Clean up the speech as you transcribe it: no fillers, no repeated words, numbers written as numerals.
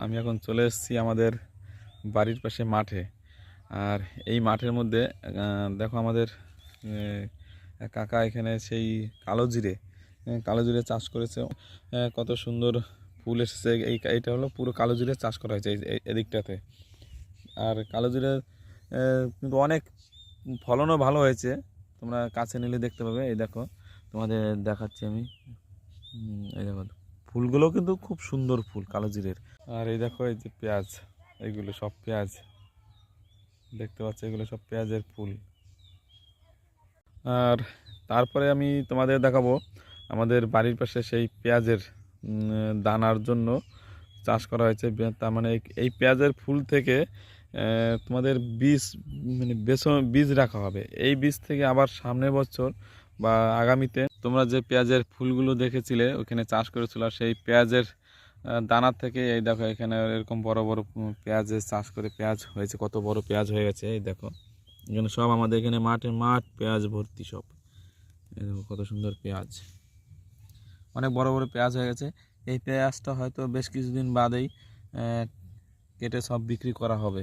আমি এখন চলে এসেছি আমাদের বাড়ির পাশে মাঠে। আর এই মাঠের মধ্যে দেখো আমাদের কাকা এখানে সেই কালো জিরে চাষ করেছে। কত সুন্দর ফুল এসেছে। এইটা হলো পুরো কালো জিরে চাষ করা হয়েছে এদিকটাতে। আর কালো জিরে কিন্তু অনেক ফলনও ভালো হয়েছে, তোমরা কাছে নিলে দেখতে পাবে। এই দেখো, তোমাদের দেখাচ্ছি আমি। এই দেখো, ফুলগুলো কিন্তু খুব সুন্দর ফুল কালো জিরের। আর এই দেখো, এই যে পেঁয়াজ, এইগুলো সব পেঁয়াজ দেখতে পাচ্ছ, এগুলো সব পেঁয়াজের ফুল। আর তারপরে আমি তোমাদের দেখাবো আমাদের বাড়ির পাশে সেই পেঁয়াজের দানার জন্য চাষ করা হয়েছে। তার মানে এই পেঁয়াজের ফুল থেকে তোমাদের বীজ, মানে বীজ রাখা হবে। এই বীজ থেকে আবার সামনের বছর বা আগামীতে তোমরা যে পেঁয়াজের ফুলগুলো দেখেছিলে ওখানে চাষ করেছিল, সেই পেঁয়াজের দানার থেকে এই দেখো এখানে এরকম বড় বড় পেঁয়াজের চাষ করে পেঁয়াজ হয়েছে। কত বড় পেঁয়াজ হয়ে গেছে এই দেখো। এখানে সব আমাদের এখানে মাঠ পেঁয়াজ ভর্তি সব। এই দেখো কত সুন্দর পেঁয়াজ, অনেক বড় বড় পেঁয়াজ হয়ে গেছে। এই পেঁয়াজটা হয়তো বেশ কিছুদিন বাদেই কেটে সব বিক্রি করা হবে।